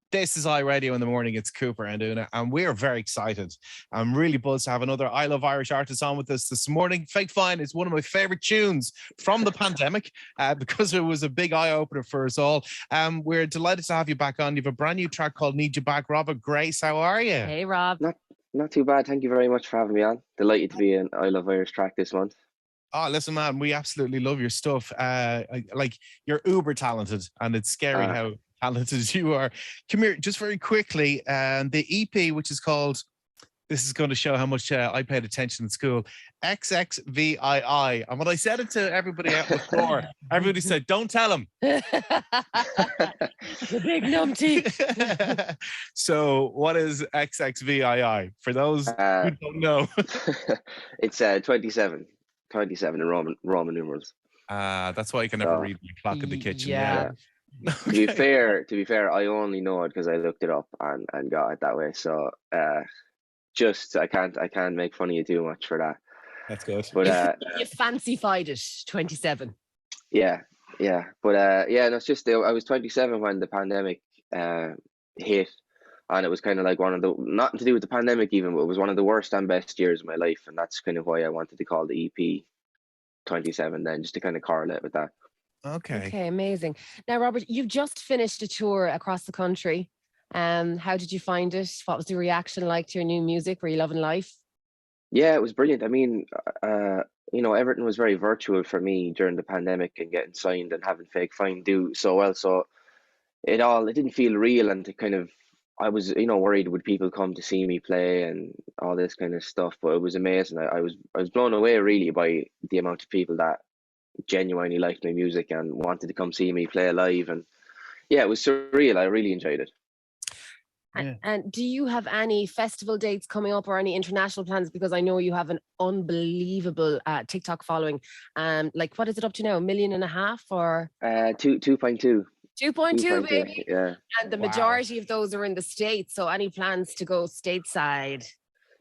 This is iRadio in the morning. It's Cooper and Una, and we're very excited. I'm really buzzed to have another I Love Irish artist on with us this morning. Fake Fine is one of my favorite tunes from the pandemic because it was a big eye opener for us all. We're delighted to have you back on. You have a brand new track called Need You Back. Robert Grace, how are you? Hey, Rob. Not too bad. Thank you very much for having me on. Delighted to be in I Love Irish track this month. Oh, listen, man, we absolutely love your stuff. Like, you're uber talented, and it's scary how talented you are. Come here, just very quickly, the EP, which is called, this is going to show how much I paid attention in school, XXVII. And when I said it to everybody out before, everybody said, don't tell him. The big numpty. So what is XXVII? For those who don't know. It's 27 in Roman numerals. That's why you can never read the clock in the kitchen. Yeah. Okay. To be fair, I only know it because I looked it up and got it that way. So I can't make fun of you too much for that. That's good. But you fancified it, 27. Yeah. But no, it's just I was 27 when the pandemic hit, and it was kind of like one of the, nothing to do with the pandemic even, but it was one of the worst and best years of my life, and that's kind of why I wanted to call the EP 27 then, just to kind of correlate with that. Okay, amazing. Now, Robert, you've just finished a tour across the country. How did you find it? What was the reaction like to your new music? Were you loving life? Yeah, it was brilliant. I mean, everything was very virtual for me during the pandemic, and getting signed and having Fake Fine do so well. So it didn't feel real, and I was, worried would people come to see me play and all this kind of stuff. But it was amazing. I was blown away really by the amount of people that genuinely liked my music and wanted to come see me play live. And yeah, it was surreal. I really enjoyed it. And do you have any festival dates coming up or any international plans? Because I know you have an unbelievable TikTok following. Like, what is it up to now? 1.5 million or 2.2. 2.2, baby. Yeah. And the majority of those are in the States. So any plans to go stateside?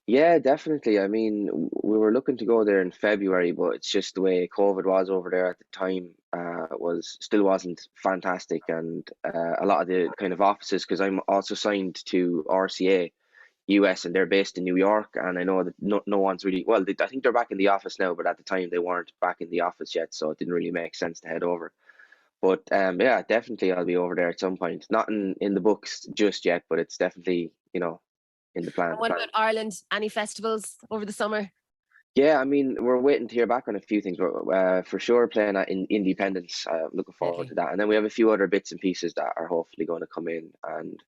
Yeah, definitely. I mean, we were looking to go there in February, but it's just the way COVID was over there at the time still wasn't fantastic, and a lot of the kind of offices, because I'm also signed to RCA US, and they're based in New York, and I know that no one's really, well, I think they're back in the office now, but at the time they weren't back in the office yet, so it didn't really make sense to head over. But yeah, definitely I'll be over there at some point. Not in the books just yet, but it's definitely, in the plan. And what about Ireland? Any festivals over the summer? Yeah, I mean, we're waiting to hear back on a few things. We're for sure playing at Independence. I'm looking forward to that. And then we have a few other bits and pieces that are hopefully going to come in, and,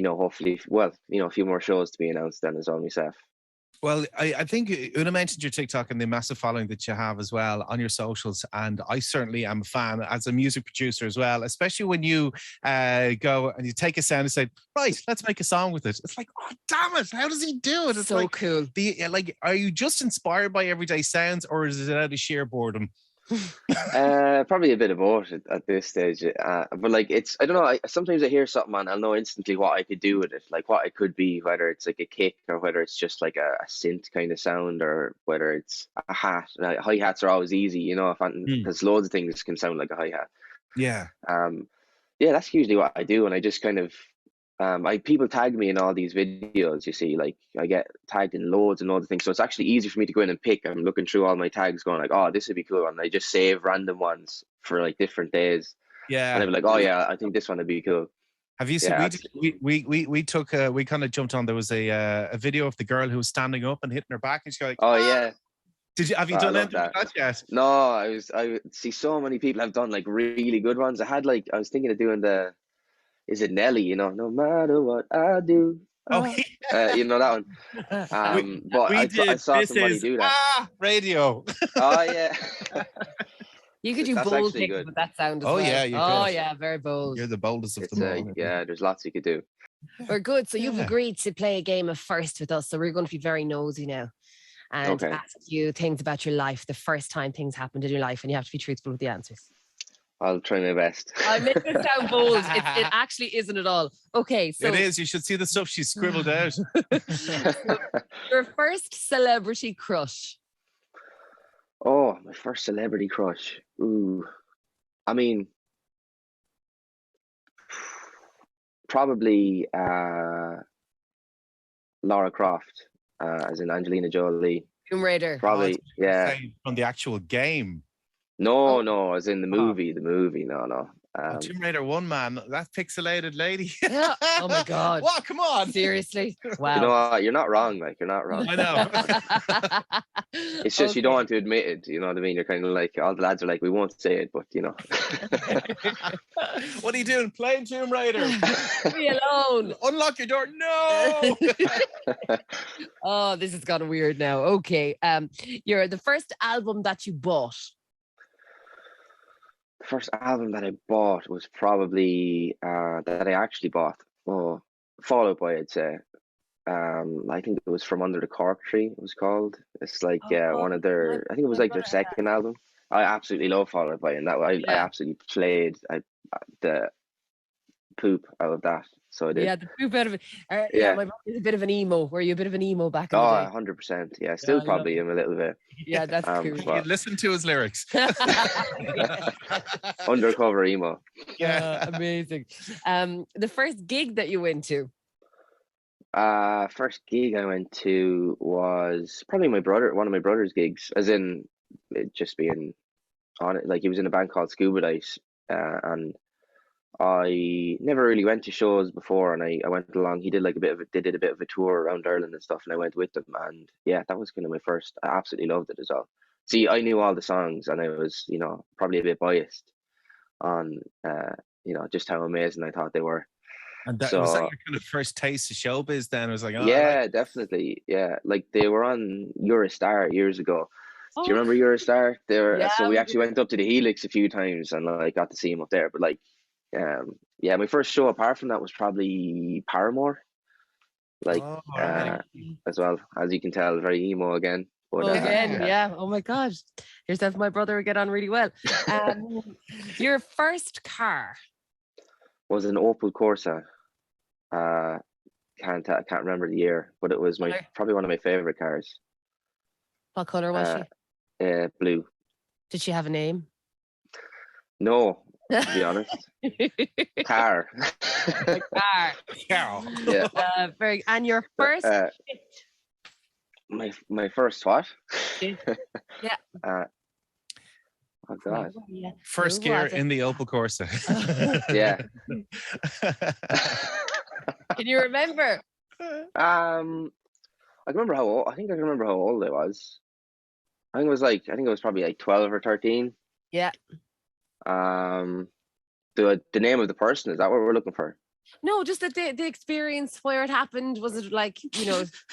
hopefully, a few more shows to be announced then as well myself. Well, I think Una mentioned your TikTok and the massive following that you have as well on your socials. And I certainly am a fan as a music producer as well, especially when you go and you take a sound and say, right, let's make a song with it. It's like, oh, damn it. How does he do it? It's so like, cool. Are you just inspired by everyday sounds, or is it out of sheer boredom? Probably a bit of both at this stage, but like, I don't know, sometimes I hear something and I'll know instantly what I could do with it, like what it could be, whether it's like a kick or whether it's just like a synth kind of sound, or whether it's a hat. Hi-hats are always easy, because loads of things can sound like a hi-hat. Yeah. Yeah, that's usually what I do, and I just kind of people tag me in all these videos, you see, like I get tagged in loads and loads of things, so it's actually easy for me to go in and pick. I'm looking through all my tags going like, oh, this would be cool, and I just save random ones for like different days. Yeah. And I'm like, oh yeah, I think this one would be cool. Have you seen? We took we kind of jumped on. There was a video of the girl who was standing up and hitting her back, and she's like, oh yeah. Have you done anything like that yet? No, I see so many people have done like really good ones. I was thinking of doing is it Nelly? No matter what I do. Oh, that one. But I saw somebody do that. Radio. Oh yeah. You could do bold things with that sound as well. Yeah, you could. Yeah, very bold. You're the boldest of them all. Yeah, there's lots you could do. We're good. So you've agreed to play a game of first with us. So we're going to be very nosy now and ask you things about your life, the first time things happened in your life, and you have to be truthful with the answers. I'll try my best. I make it sound bold. It actually isn't at all. Okay, so it is. You should see the stuff she's scribbled out. Your first celebrity crush. Oh, my first celebrity crush. Ooh, I mean, probably Lara Croft, as in Angelina Jolie. Tomb Raider. Probably, yeah. From the actual game. No, as in the movie. The movie, no. Tomb Raider 1, man, that pixelated lady. Yeah. Oh my God. What? Come on. Seriously? Wow. You know what? You're not wrong. Like, you're not wrong. I know. It's just you don't want to admit it. You know what I mean? You're kind of like, all the lads are like, we won't say it, but you know. What are you doing? Playing Tomb Raider? Leave me alone. Unlock your door. No. Oh, this has gotten weird now. Okay. You're the first album that you bought. The first album that I bought was probably that I actually bought. Oh, Fall Out Boy, I'd say. I think it was From Under the Cork Tree. It was called. It's like one of their. I think it was like their second album. I absolutely love Fall Out Boy, and that I absolutely played the poop out of that. So I did. Yeah, the poop out of it. Yeah, my brother's a bit of an emo. Were you a bit of an emo back in the day? 100%. Yeah, still probably am a little bit. Yeah, that's cool. You listen to his lyrics. Undercover emo. Yeah, amazing. The first gig that you went to? First gig I went to was probably one of my brother's gigs, as in it just being on it. Like, he was in a band called Scuba Dice, and I never really went to shows before, and I went along. They did a bit of a tour around Ireland and stuff, and I went with them, and yeah, that was kind of my first. I absolutely loved it as well. See, I knew all the songs, and I was, probably a bit biased on, just how amazing I thought they were. And was that your kind of first taste of showbiz then? It was like, definitely. Yeah, like they were on Eurostar years ago. Do you remember Eurostar? So we actually went up to the Helix a few times and like got to see him up there. But like, my first show apart from that was probably Paramore. Like, as well, as you can tell, very emo again. But, Oh my God, yourself and my brother get on really well. Your first car was an Opel Corsa. Can't remember the year, but it was probably one of my favorite cars. What color was she? Blue. Did she have a name? No, to be honest. Car. Car. Yeah. And your first my first what? Yeah. Oh God! First gear in the Opel Corsa. Yeah. Can you remember? I remember how old. I think I can remember how old I was. I think it was probably like 12 or 13. Yeah. The name of the person, is that what we're looking for? No, just the experience where it happened. Was it like,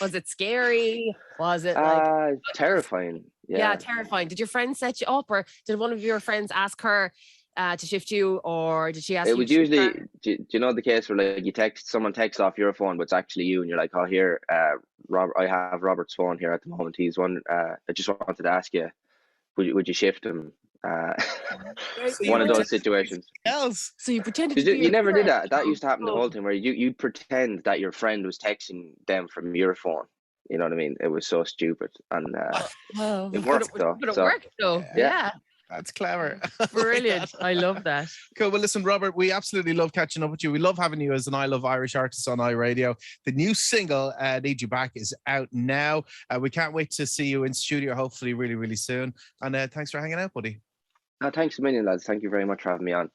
was it scary? Was it like terrifying? Yeah, terrifying. Did your friend set you up, or did one of your friends ask her to shift you, or did she ask you? It was usually, do you know the case where like someone texts off your phone, but it's actually you, and you're like, oh, here, Robert, I have Robert's phone here at the moment. He's one. I just wanted to ask you, would you shift him? One of those situations. So you pretended you never did that. That used to happen the whole time, where you'd pretend that your friend was texting them from your phone. You know what I mean? It was so stupid, and it worked though. But it worked though. Yeah. That's clever. Brilliant. I love that. Cool. Well, listen, Robert, we absolutely love catching up with you. We love having you as an I Love Irish artist on iRadio. The new single, Need You Back, is out now. We can't wait to see you in studio, hopefully really, really soon. And thanks for hanging out, buddy. Thanks a million, lads. Thank you very much for having me on.